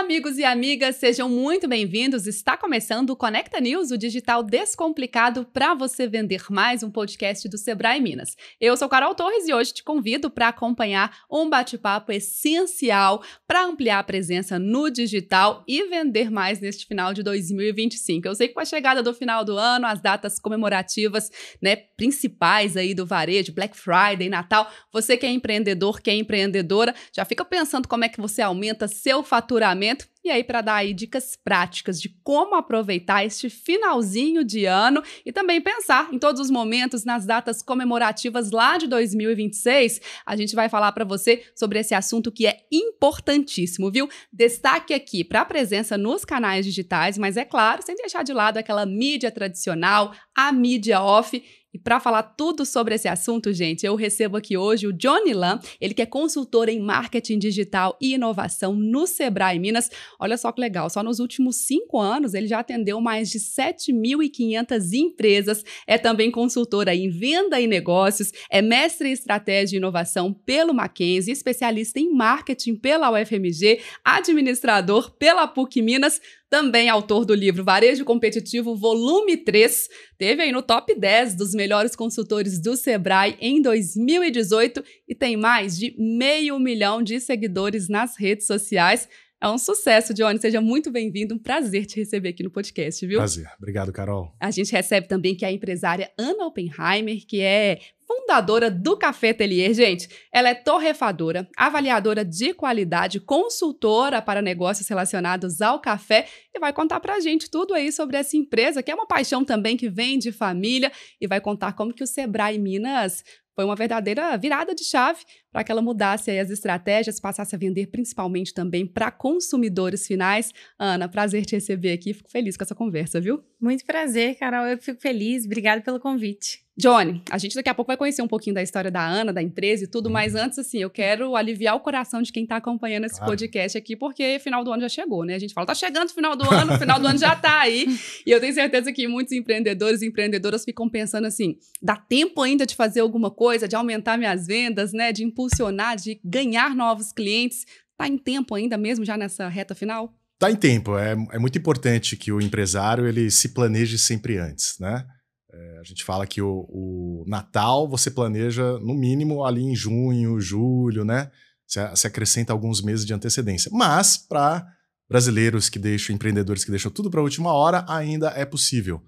amigos e amigas, sejam muito bem-vindos. Está começando o Conecta News, o digital descomplicado para você vender mais, um podcast do Sebrae Minas. Eu sou Carol Torres e hoje te convido para acompanhar um bate-papo essencial para ampliar a presença no digital e vender mais neste final de 2025. Eu sei que com a chegada do final do ano, as datas comemorativas, principais aí do varejo, Black Friday, Natal, você que é empreendedor, que é empreendedora, já fica pensando como é que você aumenta seu faturamento. E aí, para dar aí dicas práticas de como aproveitar este finalzinho de ano e também pensar em todos os momentos nas datas comemorativas lá de 2026, a gente vai falar para você sobre esse assunto que é importantíssimo, viu? Destaque aqui para a presença nos canais digitais, mas é claro, sem deixar de lado aquela mídia tradicional, a mídia off. E para falar tudo sobre esse assunto, gente, eu recebo aqui hoje o Johnny Lam, ele que é consultor em marketing digital e inovação no Sebrae Minas. Olha só que legal, só nos últimos 5 anos ele já atendeu mais de 7.500 empresas, é também consultor em venda e negócios, é mestre em estratégia e inovação pelo Mackenzie, especialista em marketing pela UFMG, administrador pela PUC Minas, também autor do livro Varejo Competitivo, volume 3, teve aí no top 10 dos melhores consultores do Sebrae em 2018 e tem mais de 500 mil de seguidores nas redes sociais. É um sucesso, Johnny. Seja muito bem-vindo. Um prazer te receber aqui no podcast, viu? Prazer. Obrigado, Carol. A gente recebe também que é a empresária Ana Oppenheimer, que é fundadora do Café Atelier. Gente, ela é torrefadora, avaliadora de qualidade, consultora para negócios relacionados ao café e vai contar pra gente tudo aí sobre essa empresa, que é uma paixão também que vem de família, e vai contar como que o Sebrae Minas foi uma verdadeira virada de chave para que ela mudasse aí as estratégias, passasse a vender principalmente também para consumidores finais. Ana, prazer te receber aqui, fico feliz com essa conversa, viu? Muito prazer, Carol, eu fico feliz, obrigada pelo convite. Johnny, a gente daqui a pouco vai conhecer um pouquinho da história da Ana, da empresa e tudo, mas antes, assim, eu quero aliviar o coração de quem está acompanhando esse podcast aqui, porque final do ano já chegou, né? A gente fala, tá chegando o final do ano já tá aí, e eu tenho certeza que muitos empreendedores e empreendedoras ficam pensando assim, dá tempo ainda de fazer alguma coisa, de aumentar minhas vendas, né? De impulsionar, de ganhar novos clientes. Tá em tempo ainda mesmo, já nessa reta final? Tá em tempo. É muito importante que o empresário ele se planeje sempre antes, né? A gente fala que o Natal você planeja no mínimo ali em junho, julho, né? Você acrescenta alguns meses de antecedência. Mas para brasileiros que deixam, empreendedores que deixam tudo para a última hora, ainda é possível.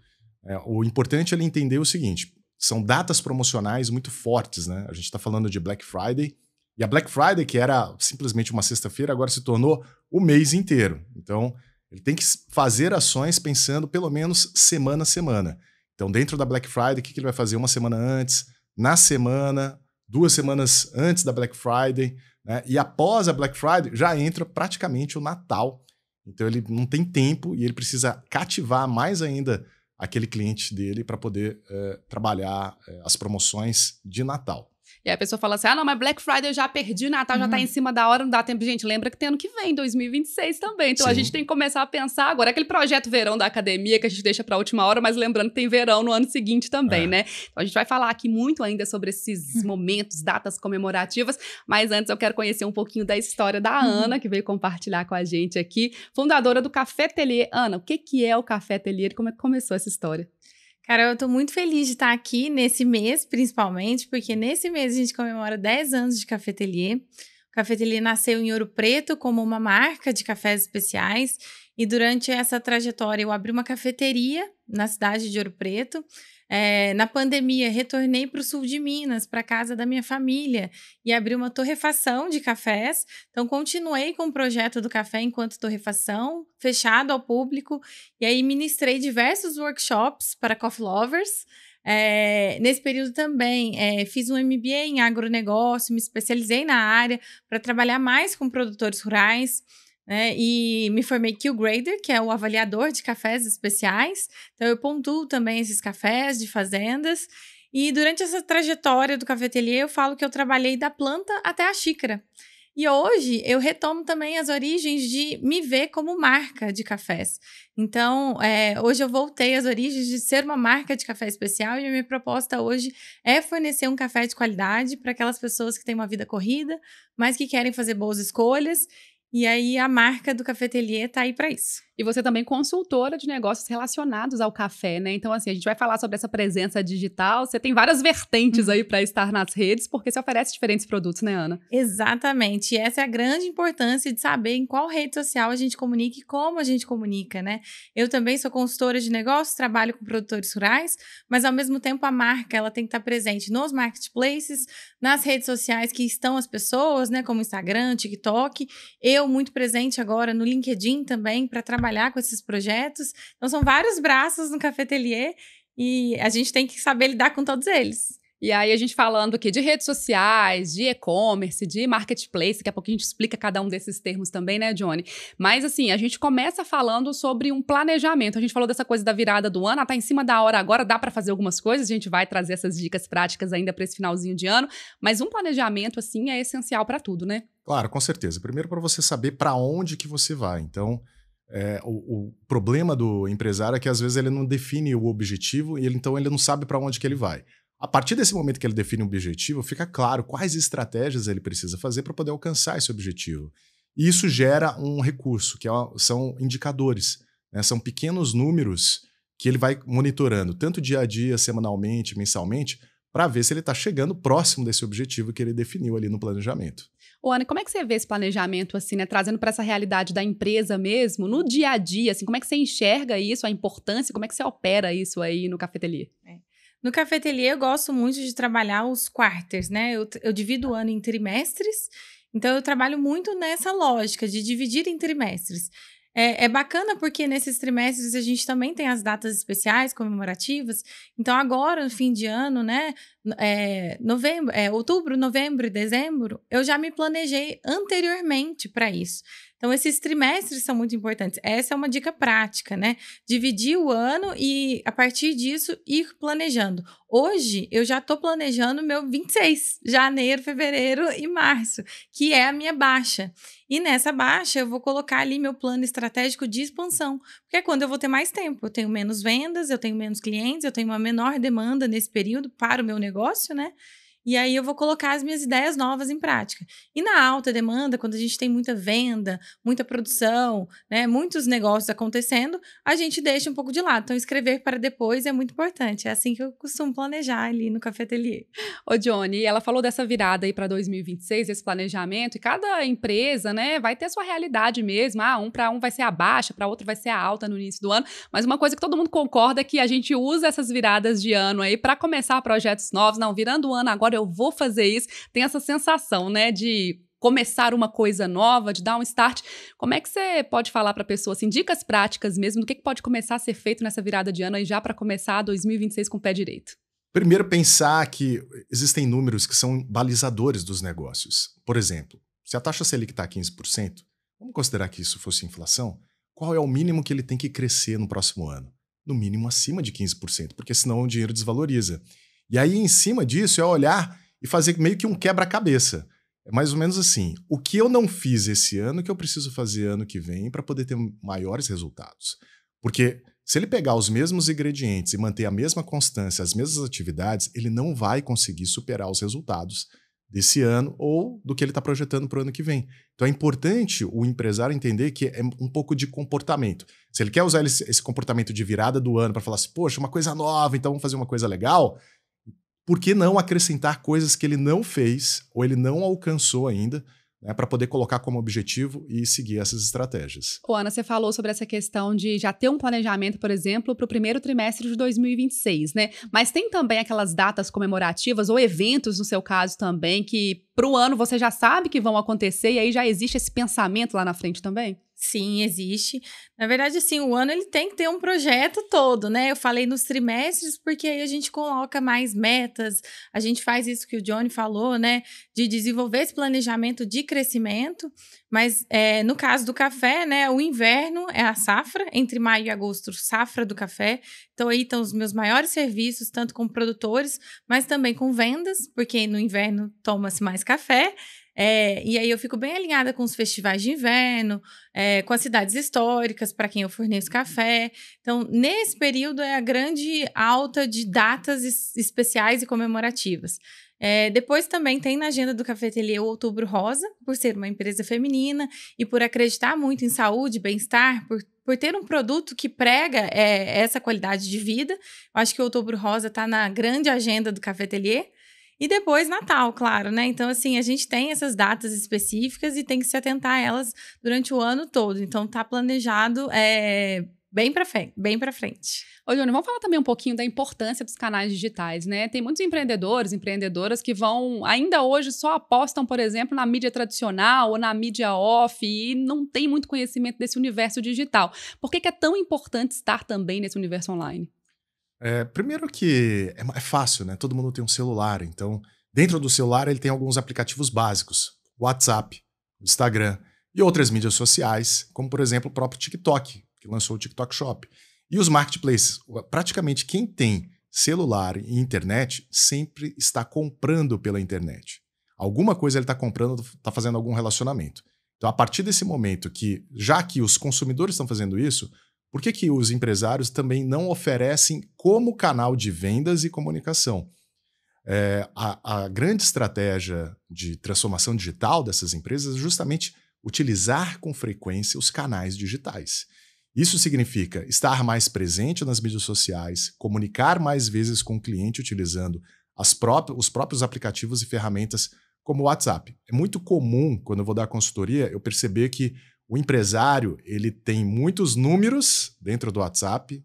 O importante é ele entender o seguinte, são datas promocionais muito fortes, né? A gente está falando de Black Friday, e a Black Friday, que era simplesmente uma sexta-feira, agora se tornou o mês inteiro. Então, ele tem que fazer ações pensando pelo menos semana a semana. Então, dentro da Black Friday, o que ele vai fazer uma semana antes, na semana, 2 semanas antes da Black Friday, né? E após a Black Friday, já entra praticamente o Natal. Então, ele não tem tempo e ele precisa cativar mais ainda aquele cliente dele para poder trabalhar as promoções de Natal. E aí a pessoa fala assim, não, mas Black Friday eu já perdi, Natal já tá em cima da hora, não dá tempo. Gente, lembra que tem ano que vem, 2026 também. Então a gente tem que começar a pensar agora. Aquele projeto verão da academia que a gente deixa pra última hora, mas lembrando que tem verão no ano seguinte também, né? Então a gente vai falar aqui muito ainda sobre esses momentos, datas comemorativas, mas antes eu quero conhecer um pouquinho da história da Ana, que veio compartilhar com a gente aqui, fundadora do Café Atelier. Ana, o que é o Café Atelier e como é que começou essa história? Cara, eu tô muito feliz de estar aqui nesse mês, principalmente, porque nesse mês a gente comemora 10 anos de Café Atelier. O Café Atelier nasceu em Ouro Preto como uma marca de cafés especiais e durante essa trajetória eu abri uma cafeteria na cidade de Ouro Preto. Na pandemia, retornei para o sul de Minas, para a casa da minha família, e abri uma torrefação de cafés. Então, continuei com o projeto do café enquanto torrefação, fechado ao público, e aí ministrei diversos workshops para coffee lovers. Nesse período também fiz um MBA em agronegócio, me especializei na área para trabalhar mais com produtores rurais. E me formei Q-Grader, que é o avaliador de cafés especiais. Então, eu pontuo também esses cafés de fazendas. E durante essa trajetória do Café Atelier, eu falo que eu trabalhei da planta até a xícara. E hoje, eu retomo também as origens de me ver como marca de cafés. Então, hoje eu voltei às origens de ser uma marca de café especial e a minha proposta hoje é fornecer um café de qualidade para aquelas pessoas que têm uma vida corrida, mas que querem fazer boas escolhas. E aí a marca do Cafetelier tá aí para isso. E você também é consultora de negócios relacionados ao café, né? Então, assim, a gente vai falar sobre essa presença digital. Você tem várias vertentes aí para estar nas redes, porque você oferece diferentes produtos, né, Ana? Exatamente. E essa é a grande importância de saber em qual rede social a gente comunica e como a gente comunica, né? Eu também sou consultora de negócios, trabalho com produtores rurais, mas ao mesmo tempo a marca, ela tem que estar presente nos marketplaces, nas redes sociais que estão as pessoas, né, como Instagram, TikTok. Eu muito presente agora no LinkedIn também para trabalhar com esses projetos. Então, são vários braços no Cafetelier e a gente tem que saber lidar com todos eles. E aí, a gente falando aqui de redes sociais, de e-commerce, de marketplace, daqui a pouco a gente explica cada um desses termos também, né, Johnny? Mas, assim, a gente começa falando sobre um planejamento. A gente falou dessa coisa da virada do ano, tá em cima da hora agora, dá para fazer algumas coisas, a gente vai trazer essas dicas práticas ainda para esse finalzinho de ano, mas um planejamento, assim, é essencial para tudo, né? Claro, com certeza. Primeiro, para você saber para onde que você vai. Então, o problema do empresário é que, às vezes, ele não define o objetivo e então ele não sabe para onde que ele vai. A partir desse momento que ele define um objetivo, fica claro quais estratégias ele precisa fazer para poder alcançar esse objetivo. E isso gera um recurso, são indicadores, né? São pequenos números que ele vai monitorando, tanto dia a dia, semanalmente, mensalmente, para ver se ele está chegando próximo desse objetivo que ele definiu ali no planejamento. Ô, Ana, como é que você vê esse planejamento, assim, né, trazendo para essa realidade da empresa mesmo, no dia a dia, assim, como é que você enxerga isso, a importância, como é que você opera isso aí no Cafetelier? No Cafetelier, eu gosto muito de trabalhar os quarters, né? Eu divido o ano em trimestres, então eu trabalho muito nessa lógica de dividir em trimestres. É bacana porque nesses trimestres a gente também tem as datas especiais, comemorativas. Então, agora, no fim de ano, né? Outubro, novembro e dezembro, eu já me planejei anteriormente para isso. Então, esses trimestres são muito importantes. Essa é uma dica prática, né? Dividir o ano e, a partir disso, ir planejando. Hoje, eu já estou planejando meu 26, janeiro, fevereiro e março, que é a minha baixa. E nessa baixa, eu vou colocar ali meu plano estratégico de expansão, porque é quando eu vou ter mais tempo. Eu tenho menos vendas, eu tenho menos clientes, eu tenho uma menor demanda nesse período para o meu negócio, né? E aí eu vou colocar as minhas ideias novas em prática. E na alta demanda, quando a gente tem muita venda, muita produção, né, muitos negócios acontecendo, a gente deixa um pouco de lado. Então, escrever para depois é muito importante. É assim que eu costumo planejar ali no Cafetelier. Ô, Johnny, ela falou dessa virada aí para 2026, esse planejamento, e cada empresa, né, vai ter a sua realidade mesmo. Para um vai ser a baixa, para outro vai ser a alta no início do ano. Mas uma coisa que todo mundo concorda é que a gente usa essas viradas de ano aí para começar projetos novos. Não, virando o ano agora eu vou fazer isso. Tem essa sensação, né, de começar uma coisa nova, de dar um start. Como é que você pode falar para a pessoa, assim, dicas práticas mesmo, do que pode começar a ser feito nessa virada de ano aí já para começar 2026 com o pé direito? Primeiro, pensar que existem números que são balizadores dos negócios. Por exemplo, se a taxa Selic está a 15%, vamos considerar que isso fosse inflação, qual é o mínimo que ele tem que crescer no próximo ano? No mínimo acima de 15%, porque senão o dinheiro desvaloriza. E aí, em cima disso, é olhar e fazer meio que um quebra-cabeça. É mais ou menos assim, o que eu não fiz esse ano que eu preciso fazer ano que vem para poder ter maiores resultados? Porque se ele pegar os mesmos ingredientes e manter a mesma constância, as mesmas atividades, ele não vai conseguir superar os resultados desse ano ou do que ele está projetando para o ano que vem. Então é importante o empresário entender que é um pouco de comportamento. Se ele quer usar esse comportamento de virada do ano para falar assim, poxa, uma coisa nova, então vamos fazer uma coisa legal, por que não acrescentar coisas que ele não fez ou ele não alcançou ainda, né, para poder colocar como objetivo e seguir essas estratégias? Ô, Ana, você falou sobre essa questão de já ter um planejamento, por exemplo, para o primeiro trimestre de 2026, né? Mas tem também aquelas datas comemorativas ou eventos, no seu caso também, que para o ano você já sabe que vão acontecer e aí já existe esse pensamento lá na frente também? Sim, existe. Na verdade, assim, o ano ele tem que ter um projeto todo, né? Eu falei nos trimestres porque aí a gente coloca mais metas, a gente faz isso que o Johnny falou, né? De desenvolver esse planejamento de crescimento, mas no caso do café, né? O inverno é a safra, entre maio e agosto, safra do café. Então aí estão os meus maiores serviços, tanto com produtores, mas também com vendas, porque no inverno toma-se mais café. E aí eu fico bem alinhada com os festivais de inverno, com as cidades históricas, para quem eu forneço café. Então, nesse período é a grande alta de datas especiais e comemorativas. Depois também tem na agenda do Café Ateliê o Outubro Rosa, por ser uma empresa feminina e por acreditar muito em saúde, bem-estar, por ter um produto que prega essa qualidade de vida. Eu acho que o Outubro Rosa está na grande agenda do Café Ateliê. E depois Natal, claro, né? Então, assim, a gente tem essas datas específicas e tem que se atentar a elas durante o ano todo. Então, tá planejado bem para frente. Ô, Jônia, vamos falar também um pouquinho da importância dos canais digitais, né? Tem muitos empreendedores, empreendedoras que ainda hoje só apostam, por exemplo, na mídia tradicional ou na mídia off e não tem muito conhecimento desse universo digital. Por que é tão importante estar também nesse universo online? Primeiro que é fácil, né? Todo mundo tem um celular, então dentro do celular ele tem alguns aplicativos básicos, WhatsApp, Instagram e outras mídias sociais, como por exemplo o próprio TikTok, que lançou o TikTok Shop. E os marketplaces, praticamente quem tem celular e internet sempre está comprando pela internet. Alguma coisa ele está comprando, está fazendo algum relacionamento. Então a partir desse momento já que os consumidores estão fazendo isso, por que os empresários também não oferecem como canal de vendas e comunicação? A grande estratégia de transformação digital dessas empresas é justamente utilizar com frequência os canais digitais. Isso significa estar mais presente nas mídias sociais, comunicar mais vezes com o cliente utilizando os próprios aplicativos e ferramentas como o WhatsApp. É muito comum, quando eu vou dar consultoria, eu perceber que o empresário ele tem muitos números dentro do WhatsApp,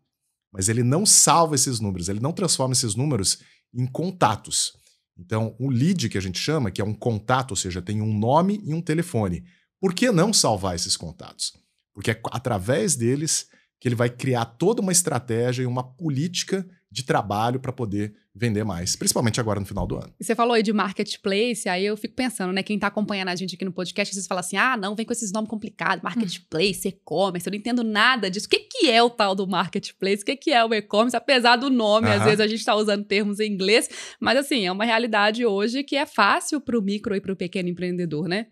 mas ele não salva esses números, ele não transforma esses números em contatos. Então, o lead que a gente chama, que é um contato, ou seja, tem um nome e um telefone. Por que não salvar esses contatos? Porque é através deles que ele vai criar toda uma estratégia e uma política de trabalho para poder vender mais, principalmente agora no final do ano. E você falou aí de marketplace, aí eu fico pensando, né, quem tá acompanhando a gente aqui no podcast, às vezes fala assim, não, vem com esses nomes complicados, marketplace, e-commerce, eu não entendo nada disso. O que é o tal do marketplace? O que é o e-commerce? Apesar do nome, às vezes a gente tá usando termos em inglês, mas assim, é uma realidade hoje que é fácil pro micro e pro pequeno empreendedor, né?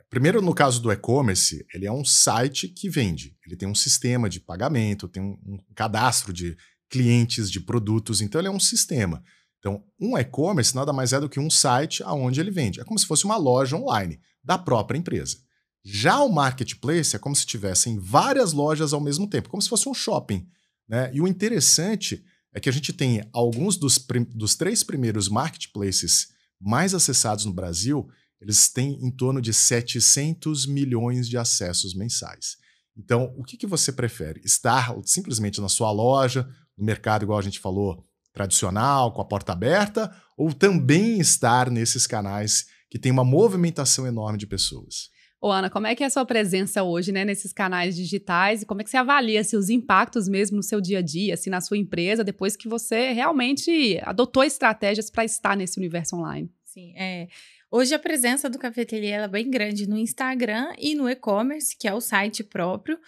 Primeiro, no caso do e-commerce, ele é um site que vende. Ele tem um sistema de pagamento, tem um cadastro de clientes, de produtos, então ele é um sistema. Então, um e-commerce nada mais é do que um site onde ele vende. É como se fosse uma loja online da própria empresa. Já o marketplace é como se tivessem várias lojas ao mesmo tempo, como se fosse um shopping, né? E o interessante é que a gente tem alguns dos 3 primeiros marketplaces mais acessados no Brasil, eles têm em torno de 700 milhões de acessos mensais. Então, o que você prefere? Estar simplesmente na sua loja, no mercado, igual a gente falou, tradicional, com a porta aberta, ou também estar nesses canais que tem uma movimentação enorme de pessoas? Ô, Ana, como é que é a sua presença hoje, né, nesses canais digitais e como é que você avalia os impactos mesmo no seu dia a dia, assim, na sua empresa, depois que você realmente adotou estratégias para estar nesse universo online? Sim, hoje a presença do Café Ateliê é bem grande no Instagram e no e-commerce, que é o site próprio.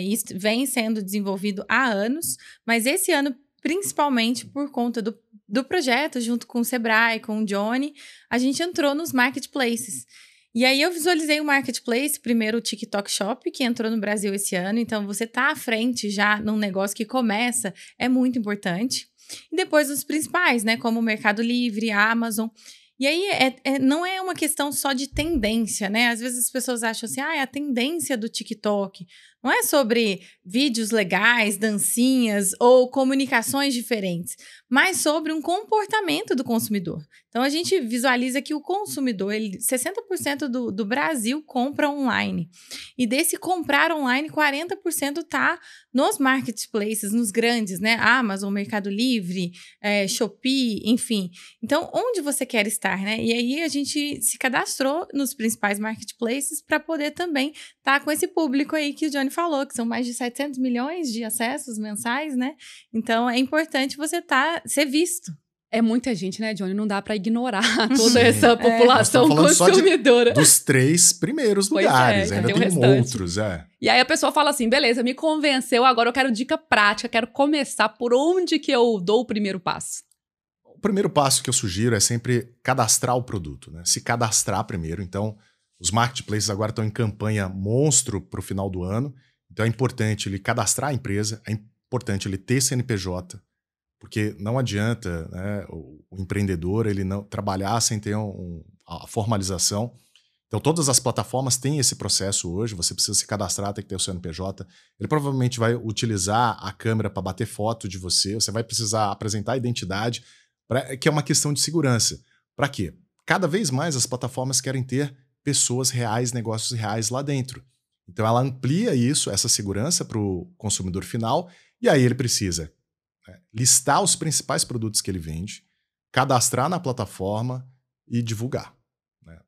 Isso vem sendo desenvolvido há anos, mas esse ano, principalmente por conta do projeto, junto com o Sebrae, com o Johnny, a gente entrou nos marketplaces. E aí eu visualizei o marketplace, primeiro o TikTok Shop, que entrou no Brasil esse ano, então você tá à frente já num negócio que começa, é muito importante. E depois os principais, né, como o Mercado Livre, a Amazon. E aí, não é uma questão só de tendência, né? Às vezes as pessoas acham assim, é a tendência do TikTok. Não é sobre vídeos legais, dancinhas ou comunicações diferentes, mas sobre um comportamento do consumidor. Então, a gente visualiza que o consumidor, 60% do Brasil compra online. E desse comprar online, 40% está nos marketplaces, nos grandes, né? Amazon, Mercado Livre, Shopee, enfim. Então, onde você quer estar, né? E aí, a gente se cadastrou nos principais marketplaces para poder também estar com esse público aí que o Johnny falou, que são mais de 700 milhões de acessos mensais, né? Então, é importante você ser visto. É muita gente, né, Johnny? Não dá para ignorar toda essa população consumidora. Dos 3 primeiros lugares, ainda tem outros. E aí a pessoa fala assim, beleza, me convenceu, agora eu quero dica prática, quero começar por onde que eu dou o primeiro passo? O primeiro passo que eu sugiro é sempre cadastrar o produto, né? Se cadastrar primeiro. Então, os marketplaces agora estão em campanha monstro para o final do ano. Então, é importante ele cadastrar a empresa, é importante ele ter CNPJ, Porque não adianta, né, o empreendedor ele não trabalhar sem ter a formalização. Então, todas as plataformas têm esse processo hoje. Você precisa se cadastrar, tem que ter o CNPJ. Ele provavelmente vai utilizar a câmera para bater foto de você. Você vai precisar apresentar a identidade, que é uma questão de segurança. Para quê? Cada vez mais as plataformas querem ter pessoas reais, negócios reais lá dentro. Então, ela amplia isso, essa segurança para o consumidor final, e aí ele precisa listar os principais produtos que ele vende, cadastrar na plataforma e divulgar.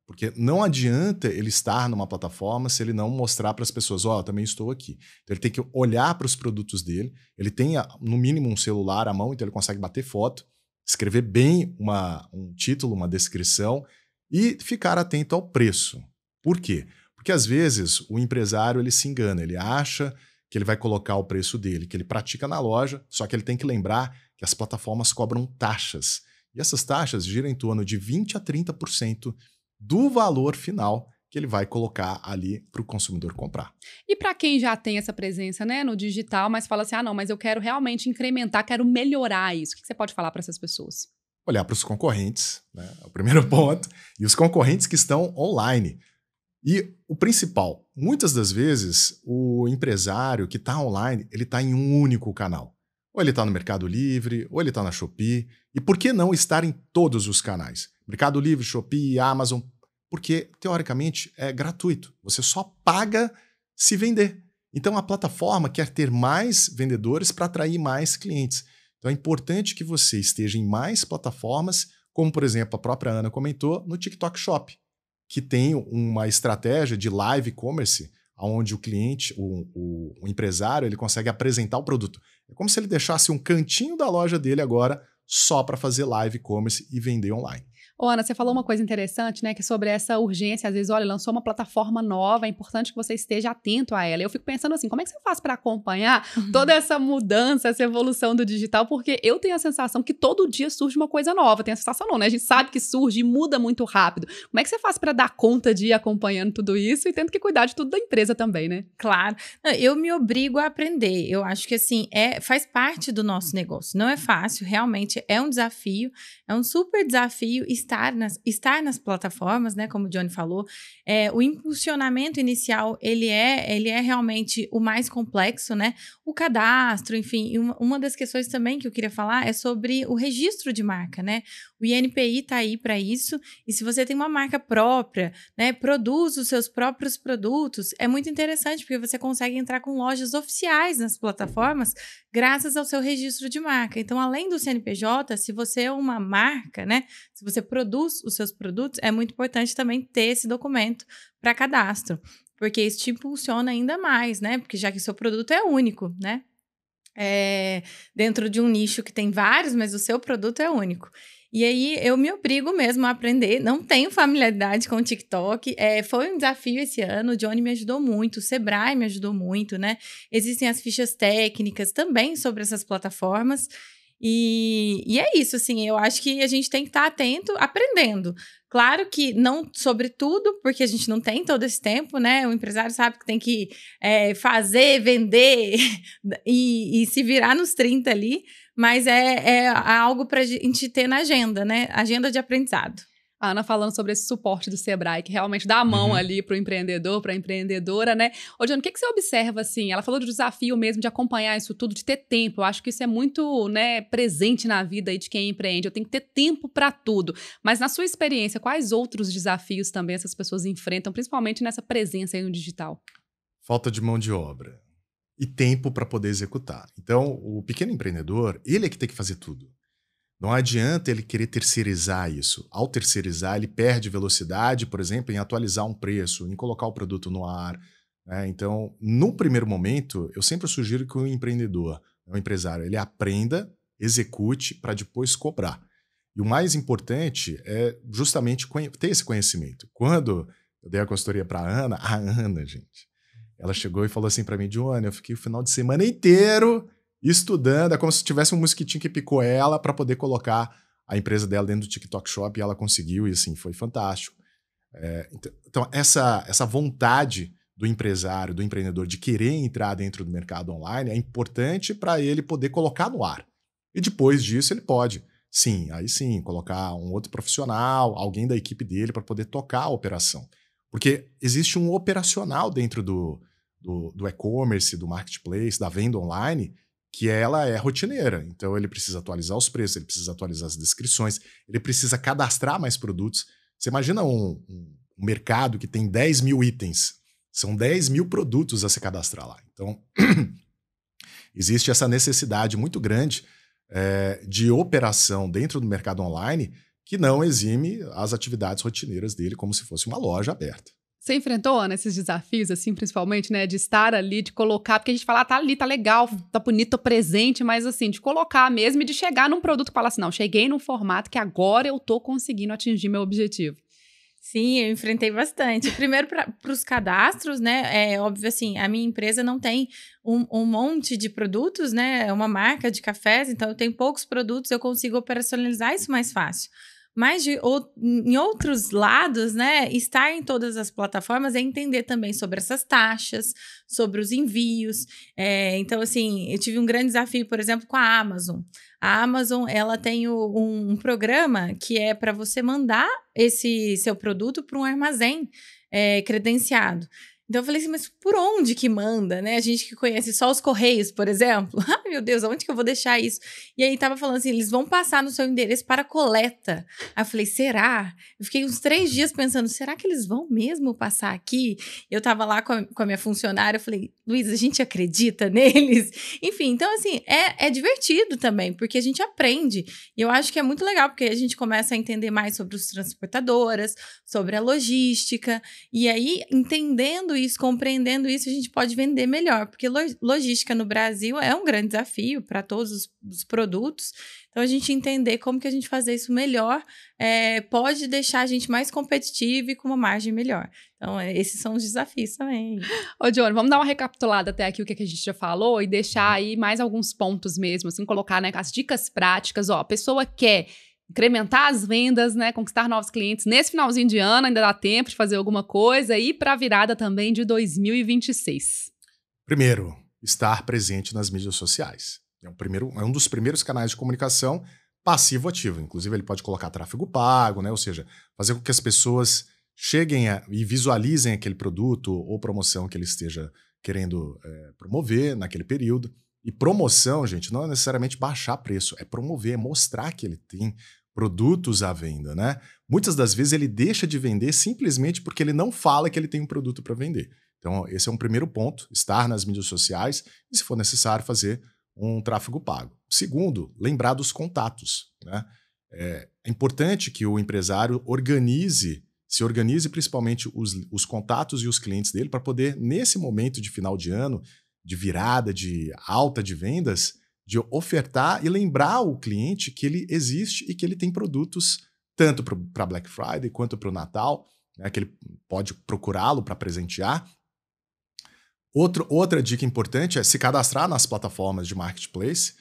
Porque não adianta ele estar numa plataforma se ele não mostrar para as pessoas, eu também estou aqui. Então ele tem que olhar para os produtos dele, ele tem no mínimo um celular à mão, então ele consegue bater foto, escrever bem um título, uma descrição e ficar atento ao preço. Por quê? Porque às vezes o empresário ele se engana, ele acha que ele vai colocar o preço dele, que ele pratica na loja, só que ele tem que lembrar que as plataformas cobram taxas. E essas taxas giram em torno de 20% a 30% do valor final que ele vai colocar ali para o consumidor comprar. E para quem já tem essa presença, né, no digital, mas fala assim, não, mas eu quero realmente incrementar, quero melhorar isso. O que você pode falar para essas pessoas? Olhar para os concorrentes, né, é o primeiro ponto, e os concorrentes que estão online. E o principal, muitas das vezes, o empresário que está online, ele está em um único canal. Ou ele está no Mercado Livre, ou ele está na Shopee. E por que não estar em todos os canais? Mercado Livre, Shopee, Amazon. Porque, teoricamente, é gratuito. Você só paga se vender. Então, a plataforma quer ter mais vendedores para atrair mais clientes. Então, é importante que você esteja em mais plataformas, como, por exemplo, a própria Ana comentou, no TikTok Shop, que tem uma estratégia de live commerce, onde o cliente, o empresário, ele consegue apresentar o produto. É como se ele deixasse um cantinho da loja dele agora só para fazer live commerce e vender online. Ô, Ana, você falou uma coisa interessante, né, que é sobre essa urgência, às vezes, olha, lançou uma plataforma nova, é importante que você esteja atento a ela. Eu fico pensando assim, como é que você faz para acompanhar toda essa mudança, essa evolução do digital? Porque eu tenho a sensação que todo dia surge uma coisa nova. Tem a sensação não, né? A gente sabe que surge e muda muito rápido. Como é que você faz para dar conta de ir acompanhando tudo isso e tendo que cuidar de tudo da empresa também, né? Claro. Eu me obrigo a aprender. Eu acho que, assim, faz parte do nosso negócio. Não é fácil, realmente é um desafio, é um super desafio estar nas plataformas, né, como o Johnny falou. O impulsionamento inicial, ele é realmente o mais complexo, né? O cadastro, enfim. E uma das questões também que eu queria falar é sobre o registro de marca, né? O INPI está aí para isso, e se você tem uma marca própria, né, produz os seus próprios produtos, é muito interessante, porque você consegue entrar com lojas oficiais nas plataformas, graças ao seu registro de marca. Então, além do CNPJ, se você é uma marca, né, se você produz os seus produtos, é muito importante também ter esse documento para cadastro, porque isso te impulsiona ainda mais, né, porque já que o seu produto é único, né, dentro de um nicho que tem vários, mas o seu produto é único. E aí, eu me obrigo mesmo a aprender. Não tenho familiaridade com o TikTok. Foi um desafio esse ano. O Johnny me ajudou muito. O Sebrae me ajudou muito, né? Existem as fichas técnicas também sobre essas plataformas. E é isso, assim. Eu acho que a gente tem que estar atento, aprendendo. Claro que não sobre tudo, porque a gente não tem todo esse tempo, né? O empresário sabe que tem que fazer, vender e se virar nos 30 ali. Mas é algo para a gente ter na agenda, né? Agenda de aprendizado. A Ana falando sobre esse suporte do Sebrae, que realmente dá a mão ali para o empreendedor, para a empreendedora, né? Ô, Johnny, o que você observa, assim? Ela falou do desafio mesmo de acompanhar isso tudo, de ter tempo. Eu acho que isso é muito, né, presente na vida aí de quem empreende. Eu tenho que ter tempo para tudo. Mas na sua experiência, quais outros desafios também essas pessoas enfrentam, principalmente nessa presença aí no digital? Falta de mão de obra e tempo para poder executar. Então, o pequeno empreendedor, ele é que tem que fazer tudo. Não adianta ele querer terceirizar isso. Ao terceirizar, ele perde velocidade, por exemplo, em atualizar um preço, em colocar o produto no ar, né? Então, no primeiro momento, eu sempre sugiro que o empreendedor, o empresário, ele aprenda, execute para depois cobrar. E o mais importante é justamente ter esse conhecimento. Quando eu dei a consultoria para a Ana, gente, ela chegou e falou assim para mim, Johnny, eu fiquei o final de semana inteiro estudando, é como se tivesse um mosquitinho que picou ela para poder colocar a empresa dela dentro do TikTok Shop, e ela conseguiu, e assim, foi fantástico. Então, essa vontade do empresário, do empreendedor, de querer entrar dentro do mercado online é importante para ele poder colocar no ar. E depois disso ele pode, sim, aí sim, colocar um outro profissional, alguém da equipe dele para poder tocar a operação. Porque existe um operacional dentro do e-commerce, do marketplace, da venda online, que ela é rotineira. Então ele precisa atualizar os preços, ele precisa atualizar as descrições, ele precisa cadastrar mais produtos. Você imagina um mercado que tem 10 mil itens, são 10 mil produtos a se cadastrar lá. Então existe essa necessidade muito grande de operação dentro do mercado online que não exime as atividades rotineiras dele como se fosse uma loja aberta. Você enfrentou, Ana, esses desafios, assim, principalmente, né? De estar ali, de colocar, porque a gente fala, tá ali, tá legal, tá bonito, tô presente, mas assim, de colocar mesmo e de chegar num produto e falar assim, não, cheguei num formato que agora eu tô conseguindo atingir meu objetivo. Sim, eu enfrentei bastante. Primeiro, para os cadastros, né? É óbvio assim, a minha empresa não tem um monte de produtos, né? É uma marca de cafés, então eu tenho poucos produtos, eu consigo operacionalizar isso mais fácil. Mas em outros lados, né, estar em todas as plataformas é entender também sobre essas taxas, sobre os envios. Então, assim, eu tive um grande desafio, por exemplo, com a Amazon. A Amazon, ela tem um programa que é para você mandar esse seu produto para um armazém credenciado. Então, eu falei assim, mas por onde que manda, né? A gente que conhece só os Correios, por exemplo. Ai, meu Deus, onde que eu vou deixar isso? E aí, tava falando assim, eles vão passar no seu endereço para coleta. Aí eu falei, será? Eu fiquei uns 3 dias pensando, será que eles vão mesmo passar aqui? Eu tava lá com a minha funcionária, eu falei, Luísa, a gente acredita neles? Enfim, então, assim, é divertido também, porque a gente aprende. E eu acho que é muito legal, porque a gente começa a entender mais sobre os transportadoras, sobre a logística, e aí, entendendo isso, compreendendo isso, a gente pode vender melhor, porque logística no Brasil é um grande desafio para todos os produtos. Então, a gente entender como que a gente fazer isso melhor pode deixar a gente mais competitivo e com uma margem melhor. Então, esses são os desafios também. Ô, Johnny, vamos dar uma recapitulada até aqui o que a gente já falou e deixar aí mais alguns pontos mesmo, assim, colocar, né, as dicas práticas. Ó, a pessoa quer incrementar as vendas, né, conquistar novos clientes. Nesse finalzinho de ano ainda dá tempo de fazer alguma coisa e para a virada também de 2026. Primeiro, estar presente nas mídias sociais. É um dos primeiros canais de comunicação passivo-ativo. Inclusive, ele pode colocar tráfego pago, né, ou seja, fazer com que as pessoas cheguem e visualizem aquele produto ou promoção que ele esteja querendo promover naquele período. E promoção, gente, não é necessariamente baixar preço, é promover, é mostrar que ele tem produtos à venda, né? Muitas das vezes ele deixa de vender simplesmente porque ele não fala que ele tem um produto para vender. Então, esse é um primeiro ponto, estar nas mídias sociais e, se for necessário, fazer um tráfego pago. Segundo, lembrar dos contatos, né? É importante que o empresário se organize principalmente os contatos e os clientes dele para poder, nesse momento de final de ano, de virada, de alta de vendas, de ofertar e lembrar o cliente que ele existe e que ele tem produtos tanto para Black Friday quanto para o Natal, né, que ele pode procurá-lo para presentear. Outra dica importante é se cadastrar nas plataformas de marketplace.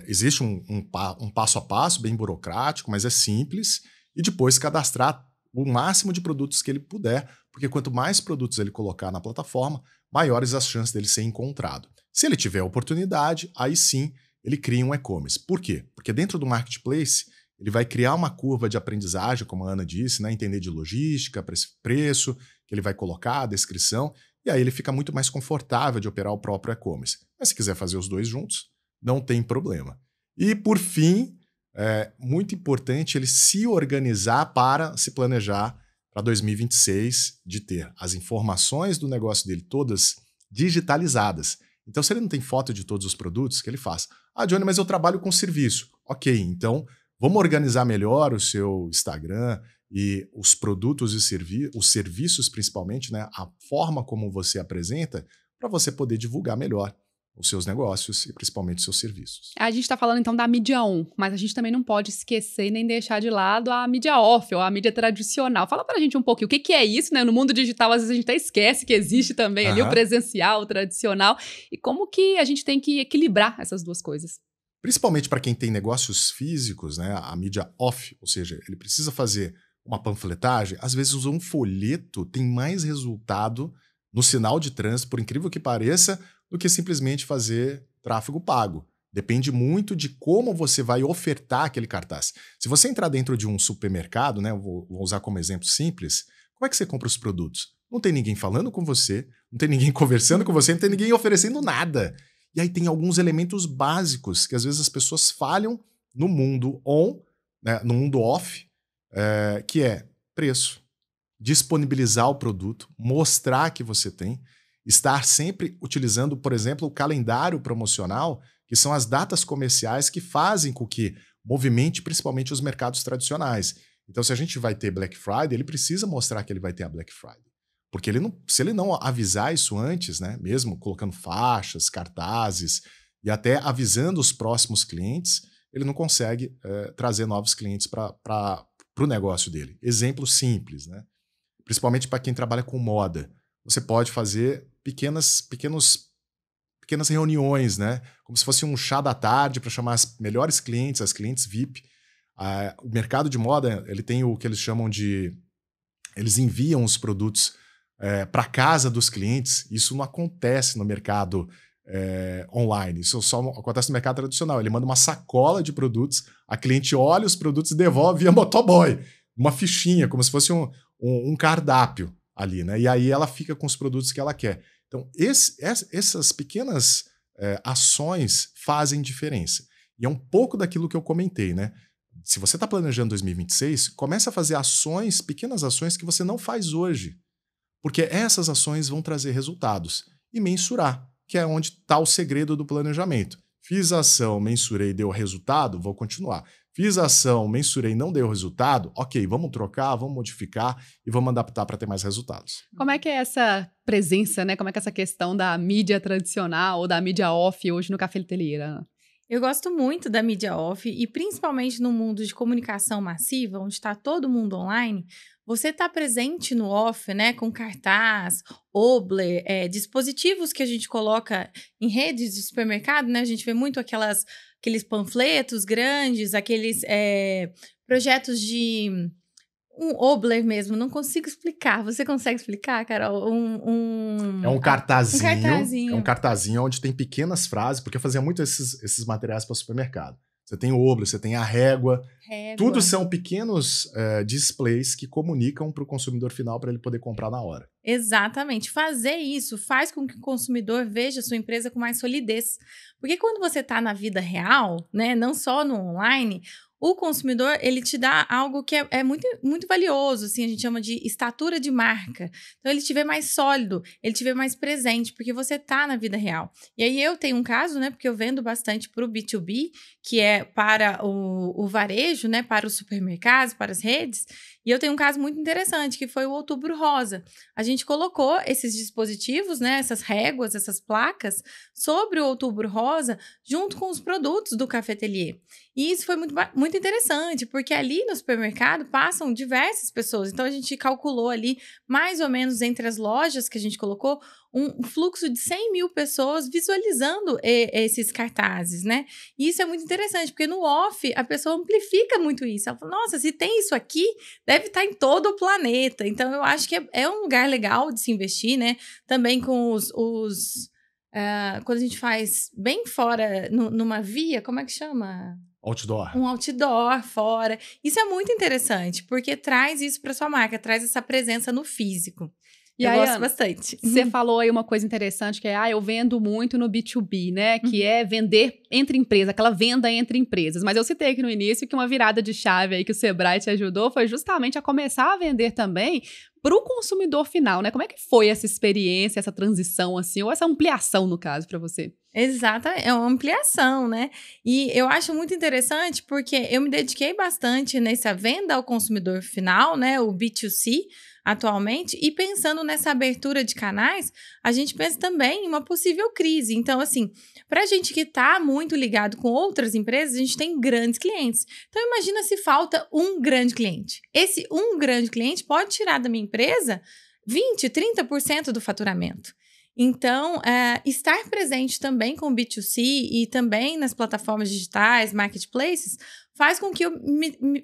Existe um passo a passo bem burocrático, mas é simples, e depois cadastrar o máximo de produtos que ele puder, porque quanto mais produtos ele colocar na plataforma, maiores as chances dele ser encontrado. Se ele tiver oportunidade, aí sim ele cria um e-commerce. Por quê? Porque dentro do marketplace ele vai criar uma curva de aprendizagem, como a Ana disse, né? Entender de logística, preço, que ele vai colocar, a descrição, e aí ele fica muito mais confortável de operar o próprio e-commerce. Mas se quiser fazer os dois juntos, não tem problema. E por fim, é muito importante ele se organizar para se planejar para 2026, de ter as informações do negócio dele todas digitalizadas. Então, se ele não tem foto de todos os produtos, que ele faz? Ah, Johnny, mas eu trabalho com serviço. Ok, então vamos organizar melhor o seu Instagram e os produtos e os serviços principalmente, né? A forma como você apresenta para você poder divulgar melhor os seus negócios e principalmente os seus serviços. A gente está falando então da mídia on, mas a gente também não pode esquecer nem deixar de lado a mídia off, ou a mídia tradicional. Fala pra gente um pouquinho o que é isso, né? No mundo digital, às vezes a gente até esquece que existe também ali o presencial, o tradicional, e como que a gente tem que equilibrar essas duas coisas. Principalmente para quem tem negócios físicos, né? A mídia off, ou seja, ele precisa fazer uma panfletagem, às vezes um folheto tem mais resultado no sinal de trânsito, por incrível que pareça, do que simplesmente fazer tráfego pago. Depende muito de como você vai ofertar aquele cartaz. Se você entrar dentro de um supermercado, né, vou usar como exemplo simples, como é que você compra os produtos? Não tem ninguém falando com você, não tem ninguém conversando com você, não tem ninguém oferecendo nada. E aí tem alguns elementos básicos que às vezes as pessoas falham no mundo on, né, no mundo off, que é preço, disponibilizar o produto, mostrar que você tem, estar sempre utilizando, por exemplo, o calendário promocional, que são as datas comerciais que fazem com que movimente principalmente os mercados tradicionais. Então, se a gente vai ter Black Friday, ele precisa mostrar que ele vai ter a Black Friday. Porque se ele não avisar isso antes, né, mesmo colocando faixas, cartazes e até avisando os próximos clientes, ele não consegue trazer novos clientes para o negócio dele. Exemplo simples, né? Principalmente para quem trabalha com moda. Você pode fazer pequenas reuniões, né? Como se fosse um chá da tarde para chamar as melhores clientes, as clientes VIP. O mercado de moda, ele tem o que eles chamam de... Eles enviam os produtos para casa dos clientes. Isso não acontece no mercado online. Isso só acontece no mercado tradicional. Ele manda uma sacola de produtos, a cliente olha os produtos e devolve via motoboy. Uma fichinha, como se fosse um cardápio ali, né? E aí ela fica com os produtos que ela quer. Então, essas pequenas ações fazem diferença. E é um pouco daquilo que eu comentei, né? Se você está planejando 2026, comece a fazer ações, pequenas ações que você não faz hoje. Porque essas ações vão trazer resultados. E mensurar, que é onde está o segredo do planejamento. Fiz a ação, mensurei, deu resultado, vou continuar. Fiz a ação, mensurei, não deu resultado, ok, vamos trocar, vamos modificar e vamos adaptar para ter mais resultados. Como é que é essa presença, né? Como é que é essa questão da mídia tradicional ou da mídia off hoje no Café Ateliê? Eu gosto muito da mídia off e principalmente no mundo de comunicação massiva, onde está todo mundo online, você está presente no off, né, com cartaz, obler, dispositivos que a gente coloca em redes de supermercado, né, a gente vê muito aqueles panfletos grandes, aqueles projetos de... Um obler mesmo, não consigo explicar. Você consegue explicar, Carol? É um cartazinho. Um cartazinho. É um cartazinho onde tem pequenas frases, porque eu fazia muito esses materiais para o supermercado. Você tem o obler, você tem a régua. Tudo são pequenos displays que comunicam para o consumidor final para ele poder comprar na hora. Exatamente. Fazer isso faz com que o consumidor veja a sua empresa com mais solidez. Porque quando você está na vida real, né, não só no online, o consumidor, ele te dá algo que é muito, muito valioso, assim, a gente chama de estatura de marca. Então, ele te vê mais sólido, ele te vê mais presente, porque você tá na vida real. E aí, eu tenho um caso, né, porque eu vendo bastante para o B2B, que é para o varejo, né, para os supermercados, para as redes, e eu tenho um caso muito interessante, que foi o Outubro Rosa. A gente colocou esses dispositivos, né, essas réguas, essas placas, sobre o Outubro Rosa, junto com os produtos do Café Ateliê. E isso foi muito interessante, porque ali no supermercado passam diversas pessoas. Então, a gente calculou ali, mais ou menos entre as lojas que a gente colocou, um fluxo de 100 mil pessoas visualizando esses cartazes, né? E isso é muito interessante, porque no off, a pessoa amplifica muito isso. Ela fala, nossa, se tem isso aqui, deve estar em todo o planeta. Então, eu acho que é um lugar legal de se investir, né? Também com quando a gente faz bem fora, numa via, como é que chama? Outdoor. Um outdoor fora. Isso é muito interessante, porque traz isso para sua marca, traz essa presença no físico. E eu gosto bastante. Você falou aí uma coisa interessante, que é, eu vendo muito no B2B, né? Que é vender entre empresas, aquela venda entre empresas. Mas eu citei aqui no início que uma virada de chave aí que o Sebrae te ajudou foi justamente a começar a vender também para o consumidor final, né? Como é que foi essa experiência, essa transição, assim, ou essa ampliação, no caso, para você? Exato, é uma ampliação, né? E eu acho muito interessante porque eu me dediquei bastante nessa venda ao consumidor final, né? O B2C, atualmente, e pensando nessa abertura de canais, a gente pensa também em uma possível crise. Então, assim, para a gente que está muito ligado com outras empresas, a gente tem grandes clientes. Então, imagina se falta um grande cliente. Esse um grande cliente pode tirar da minha empresa 20%, 30% do faturamento. Então, estar presente também com o B2C e também nas plataformas digitais, marketplaces, faz com que eu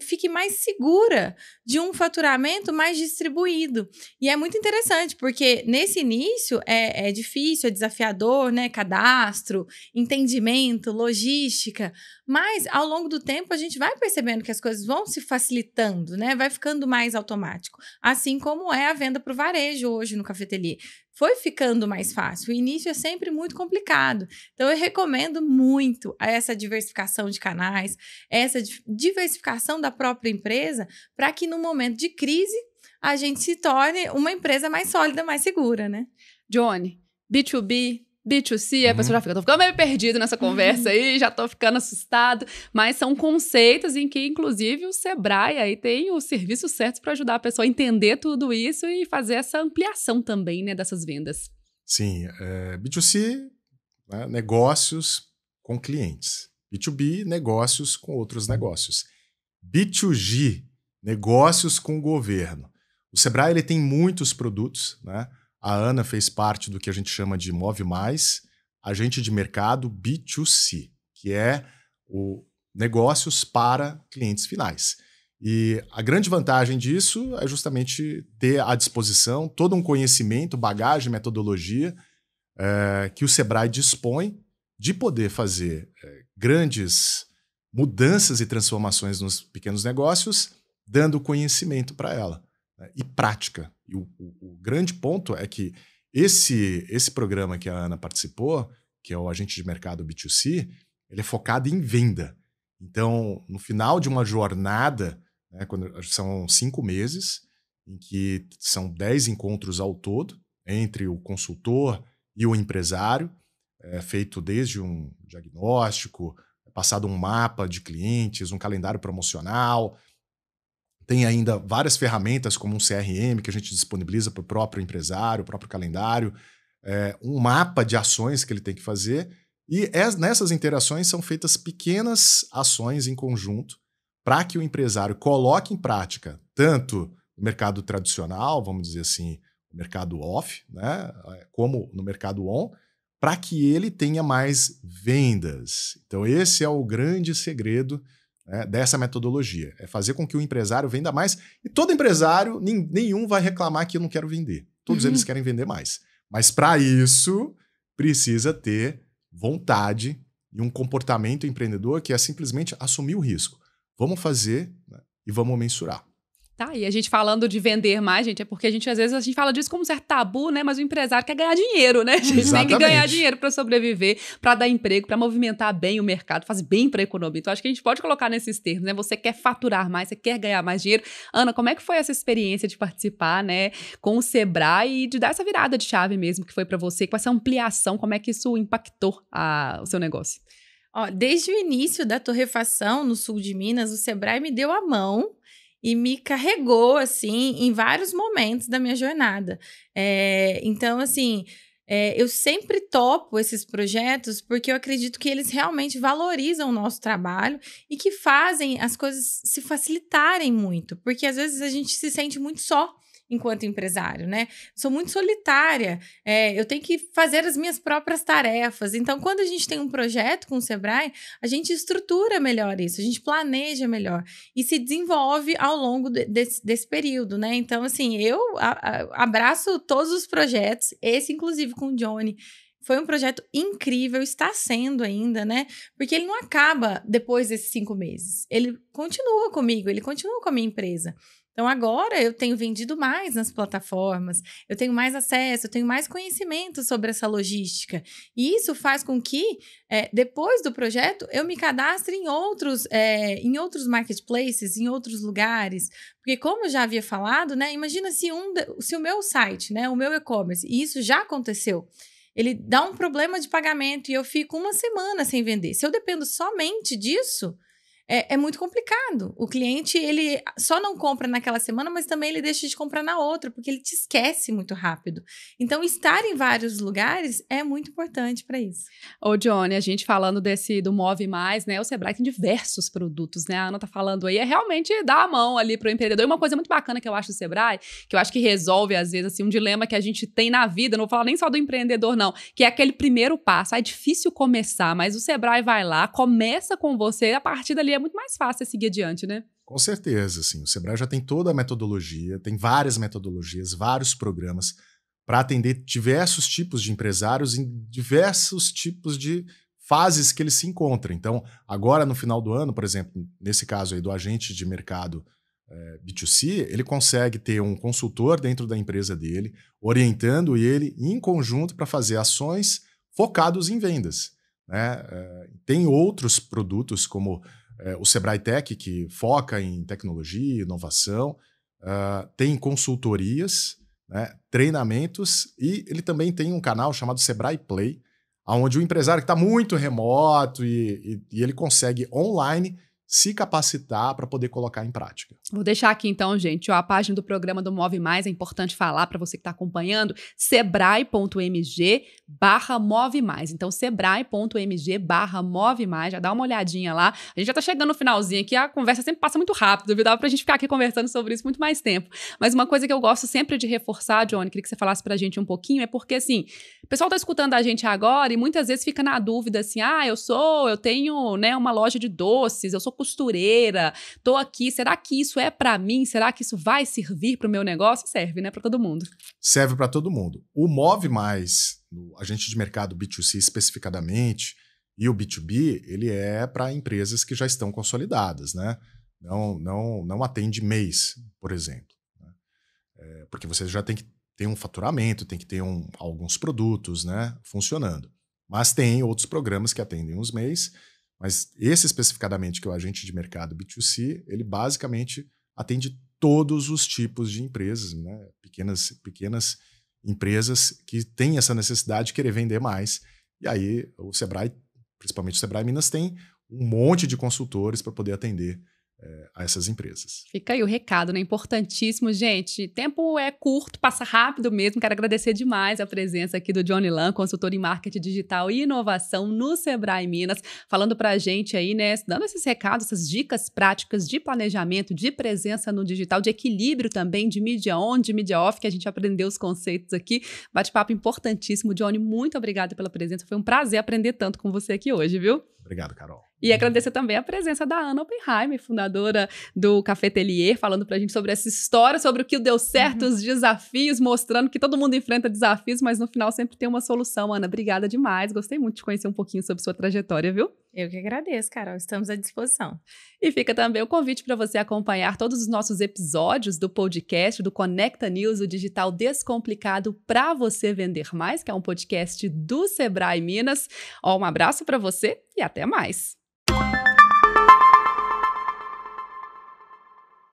fique mais segura de um faturamento mais distribuído. E é muito interessante, porque nesse início é difícil, é desafiador, né? Cadastro, entendimento, logística. Mas, ao longo do tempo, a gente vai percebendo que as coisas vão se facilitando, né? Vai ficando mais automático. Assim como é a venda para o varejo hoje no Café Atelier. Foi ficando mais fácil. O início é sempre muito complicado. Então, eu recomendo muito essa diversificação de canais, essa diversificação da própria empresa, para que no momento de crise, a gente se torne uma empresa mais sólida, mais segura, né? Johnny, B2B, B2C, a pessoa já fica, tô ficando meio perdido nessa conversa aí, já tô ficando assustado, mas são conceitos em que, inclusive, o Sebrae aí tem os serviços certos para ajudar a pessoa a entender tudo isso e fazer essa ampliação também, né, dessas vendas. Sim, B2C, né, negócios com clientes. B2B, negócios com outros negócios. B2G, negócios com o governo. O Sebrae ele tem muitos produtos, né? A Ana fez parte do que a gente chama de Move Mais, agente de mercado B2C, que é o negócios para clientes finais. E a grande vantagem disso é justamente ter à disposição todo um conhecimento, bagagem, metodologia que o Sebrae dispõe de poder fazer grandes mudanças e transformações nos pequenos negócios, dando conhecimento para ela, né, e prática. E o grande ponto é que esse programa que a Ana participou, que é o Agente de Mercado B2C, ele é focado em venda. Então, no final de uma jornada, né, são 5 meses, em que são 10 encontros ao todo, entre o consultor e o empresário, feito desde um diagnóstico, passado um mapa de clientes, um calendário promocional. Tem ainda várias ferramentas, como um CRM, que a gente disponibiliza para o próprio empresário, o próprio calendário, um mapa de ações que ele tem que fazer. E nessas interações são feitas pequenas ações em conjunto para que o empresário coloque em prática, tanto no mercado tradicional, vamos dizer assim, no mercado off, né, como no mercado on, para que ele tenha mais vendas. Então, esse é o grande segredo dessa metodologia, é fazer com que o empresário venda mais, e todo empresário, nenhum vai reclamar que eu não quero vender, todos eles querem vender mais, mas para isso precisa ter vontade e um comportamento empreendedor que é simplesmente assumir o risco, vamos fazer, né, e vamos mensurar. Tá, e a gente falando de vender mais, gente, é porque às vezes a gente fala disso como um certo tabu, né? Mas o empresário quer ganhar dinheiro, né? A gente Exatamente. tem que ganhar dinheiro para sobreviver, para dar emprego, para movimentar bem o mercado, fazer bem para a economia. Então, acho que a gente pode colocar nesses termos, né? Você quer faturar mais, você quer ganhar mais dinheiro. Ana, como é que foi essa experiência de participar, né, com o Sebrae e de dar essa virada de chave mesmo que foi para você, com essa ampliação, como é que isso impactou o seu negócio? Desde o início da torrefação no sul de Minas, o Sebrae me deu a mão e me carregou, assim, em vários momentos da minha jornada. Então, assim, eu sempre topo esses projetos porque eu acredito que eles realmente valorizam o nosso trabalho e que fazem as coisas se facilitarem muito. Porque, às vezes, a gente se sente muito só enquanto empresário, né? Sou muito solitária, eu tenho que fazer as minhas próprias tarefas. Então, quando a gente tem um projeto com o Sebrae, a gente estrutura melhor isso, a gente planeja melhor e se desenvolve ao longo desse período, né? Então, assim, eu abraço todos os projetos, esse inclusive com o Johnny. Foi um projeto incrível, está sendo ainda, né? Porque ele não acaba depois desses 5 meses. Ele continua comigo, ele continua com a minha empresa. Então, agora eu tenho vendido mais nas plataformas, eu tenho mais acesso, eu tenho mais conhecimento sobre essa logística. E isso faz com que, depois do projeto, eu me cadastre em outros marketplaces, em outros lugares. Porque, como eu já havia falado, né, imagina se o meu site, né, o meu e-commerce, e isso já aconteceu, ele dá um problema de pagamento e eu fico 1 semana sem vender. Se eu dependo somente disso, é muito complicado. O cliente, ele só não compra naquela semana, mas também ele deixa de comprar na outra, porque ele te esquece muito rápido. Então, estar em vários lugares é muito importante para isso. Ô, Johnny, a gente falando do Move Mais, né? O Sebrae tem diversos produtos, né? A Ana tá falando aí, realmente dar a mão ali pro empreendedor. E uma coisa muito bacana que eu acho do Sebrae, que eu acho que resolve, às vezes, assim, um dilema que a gente tem na vida, não vou falar nem só do empreendedor, não, que é aquele primeiro passo. É difícil começar, mas o Sebrae vai lá, começa com você, a partir dali é muito mais fácil seguir adiante, né? Com certeza, sim. O Sebrae já tem toda a metodologia, tem várias metodologias, vários programas para atender diversos tipos de empresários em diversos tipos de fases que eles se encontram. Então, agora no final do ano, por exemplo, nesse caso aí do agente de mercado B2C, ele consegue ter um consultor dentro da empresa dele, orientando ele em conjunto para fazer ações focados em vendas, né? Tem outros produtos como o Sebrae Tech, que foca em tecnologia, inovação, tem consultorias, né, treinamentos, e ele também tem um canal chamado Sebrae Play, onde o empresário que está muito remoto e ele consegue online se capacitar para poder colocar em prática. Vou deixar aqui então, gente, a página do programa do Move Mais, é importante falar para você que está acompanhando, sebrae.mg/Move Mais. Então, sebrae.mg/Move Mais, já dá uma olhadinha lá. A gente já está chegando no finalzinho aqui, a conversa sempre passa muito rápido, viu? Dava para a gente ficar aqui conversando sobre isso muito mais tempo. Mas uma coisa que eu gosto sempre de reforçar, Johnny, queria que você falasse para a gente um pouquinho, é porque, assim, o pessoal está escutando a gente agora e muitas vezes fica na dúvida, assim, eu tenho, né, uma loja de doces, eu sou costureira, tô aqui, será que isso é para mim? Será que isso vai servir para o meu negócio? Serve, né, para todo mundo. Serve para todo mundo. O Move Mais, o agente de mercado B2C especificadamente, e o B2B, ele é para empresas que já estão consolidadas, né? Não atende mês, por exemplo, né? Porque você já tem que ter um faturamento, tem que ter alguns produtos, né, funcionando. Mas tem outros programas que atendem os mês. Mas esse especificadamente, que é o agente de mercado B2C, ele basicamente atende todos os tipos de empresas, né? Pequenas empresas que têm essa necessidade de querer vender mais. E aí o Sebrae, principalmente o Sebrae Minas, tem um monte de consultores para poder atender a essas empresas. Fica aí o recado, né? Importantíssimo, gente. Tempo é curto, passa rápido mesmo. Quero agradecer demais a presença aqui do Johnny Lam, consultor em marketing digital e inovação no Sebrae Minas, falando pra gente aí, né? Dando esses recados, essas dicas práticas de planejamento, de presença no digital, de equilíbrio também, de mídia on, de mídia off, que a gente aprendeu os conceitos aqui. Bate-papo importantíssimo. Johnny, muito obrigada pela presença. Foi um prazer aprender tanto com você aqui hoje, viu? Obrigado, Carol. E agradecer também a presença da Ana Oppenheimer, fundadora do Cafetelier, falando pra gente sobre essa história, sobre o que deu certo, os desafios, mostrando que todo mundo enfrenta desafios, mas no final sempre tem uma solução. Ana, obrigada demais. Gostei muito de conhecer um pouquinho sobre sua trajetória, viu? Eu que agradeço, Carol. Estamos à disposição. E fica também o convite para você acompanhar todos os nossos episódios do podcast do Conecta News, o digital descomplicado para você vender mais, que é um podcast do Sebrae Minas. Um abraço para você e até mais.